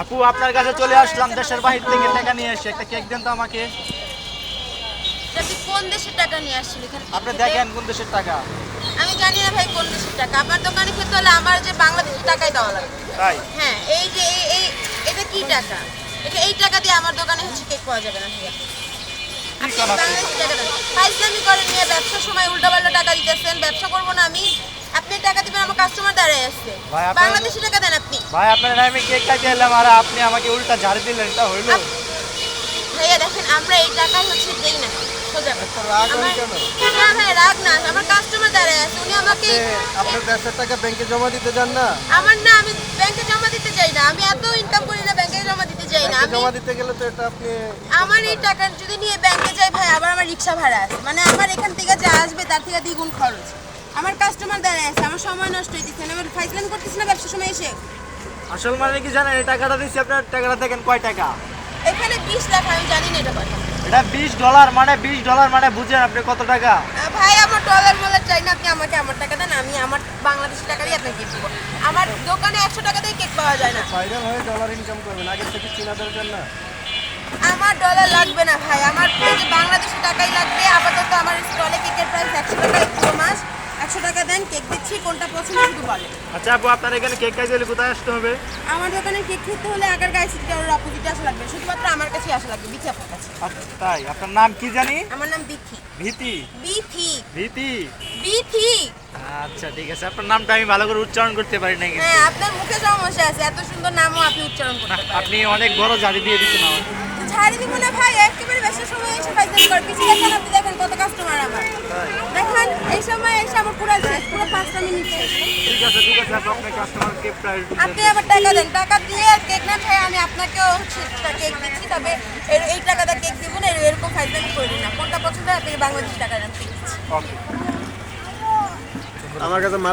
আপু আপনার কাছে চলে আসলাম দেশের বাহির থেকে টাকা নিয়ে এসে, একটা কেক দেন তো আমাকে। আপনি কোন দেশের টাকা নিয়ে আসছেন এখানে? আপনি দেখেন কোন দেশের টাকা। আমি জানি না ভাই কোন দেশের টাকা। আমার দোকানে খেতে হলে আমার যে বাংলাদেশি টাকাই দেওয়া লাগবে। তাই? হ্যাঁ, এই যে এটা কি টাকা? এই টাকা দিয়ে আমার দোকানে হচ্ছে কেক পাওয়া যাবে না ভাইয়া। আপনি বাংলাদেশি টাকা দেন। ফাইজলামি করেন নিয়ে ব্যবসার সময় উল্টাপাল্টা টাকা দিতেছেন। ব্যবসা করবো না আমি। আপনি টাকা দিবেন, আমার কাস্টমার দাঁড়ায় আসছে। ভাই, আপনার- বাংলাদেশি টাকা দেন আপনি। ভাই আপনার আমি কেক খাইতে এলাম আর আপনি আমাকে উল্টা ঝাড়ি দিলেন, এটা হইলো? ভাইয়া দেখেন, আমরা এই টাকাই হচ্ছে দেই না সোজা কথা। রাগ হন আমার- কেন? না ভাই, রাগ না, আমার কাস্টমার দাঁড়ায় আছে, উনি আমাকে আপনার ব্যবসার টাকা ব্যাংকে জমা দিতে যান না? আমার না, আমি ব্যাংকে জমা দিতে চাই না। আমি এত ইনকাম করি না, ব্যাংকে জমা দিতে চাই না। ব্যাংকে আমি জমা দিতে গেলে তো এটা আপনি আমার এই টাকা যদি নিয়ে ব্যাংকে যাই ভাই, আবার আমার রিক্সা ভাড়া আছে, মানে আমার এখান থেকে যা আসবে তার থেকে দ্বিগুণ খরচ। আমার কাস্টমার দাঁড়ায় আছে, আমার সময় নষ্ট হইতেছে না, আমার ফাইজলামি করতেছি না ব্যবসার সময় এসে। আসল মানে কি জানেন, এই টাকাটা দিচ্ছি, আপনার টাকাটা দেখেন কয় টাকা। এখানে 20 লাখ, আমি জানি না এটা কথা। এটা $20 মানে বুঝেন আপনি কত টাকা। ভাই আমার ডলার মোলার চাই না, আপনি আমাকে আমার টাকা দেন, আমি আমার বাংলাদেশি টাকা দিয়ে আপনাকে কেক দেবো। আমার দোকানে 100 টাকা দিয়ে কেক পাওয়া যায় না। ভাইরাল হয়ে ডলার ইনকাম করবেন, আগে থেকে চিনা দরকার না? আমার ডলার লাগবে না ভাই, আমার এই যে বাংলাদেশি টাকাই লাগবে। আপাতত আমার স্টলে কেকের প্রাইস 100 টাকা, পুরো মাস 100 টাকা দেন, কেক দিচ্ছি, কোনটা পছন্দ শুধু বলেন। আচ্ছা আপু, আপনার এখানে কেক খাইতে হলে কোথায় আসতে হবে? আমার দোকানে কেক খেতে হলে আগার গায়ে সিটি টাওয়ারের অপোজিটে আসা লাগবে, শুধুমাত্র আমার কাছেই আসা লাগবে, বিথি আপনার কাছে। আচ্ছা, তাই? আপনার নাম কি জানি? আমার নাম বিথি। ভীতি? বিথি। ভীতি? বিথি। আচ্ছা ঠিক আছে, আপনার নামটা আমি ভালো করে উচ্চারণ করতে পারি না কিন্তু। হ্যাঁ, আপনার মুখে সমস্যা আছে, এত সুন্দর নামও আপনি উচ্চারণ করতে পারেন। আপনি অনেক বড় ঝাড়ি দিয়ে দিচ্ছেন আমার। ঝাড়ি দিব না ভাই, একেবারে ব্যবসার সময় এসে ফাইজলামি করে। পিছিয়ে দেখেন, আপনি দেখেন কত কাস্টমার আমার। দেখেন এই সময় এসে আমার পুরো 5টা মিনিট শেষ। ঠিক আছে আপু, আপনার কাস্টমারকে প্রায়োরিটি আপনি আবার টাকা দেন, টাকা দিয়ে কেক না খাই আমি আপনাকেও কেক দিচ্ছি, তবে এই টাকাটা কেক দিব না, এরকম ফাইজলামি করি না। কোনটা পছন্দ হয় আপনি বাংলাদেশি টাকা দেন, ঠিক আছে? ওকে। আমার কাছে মাল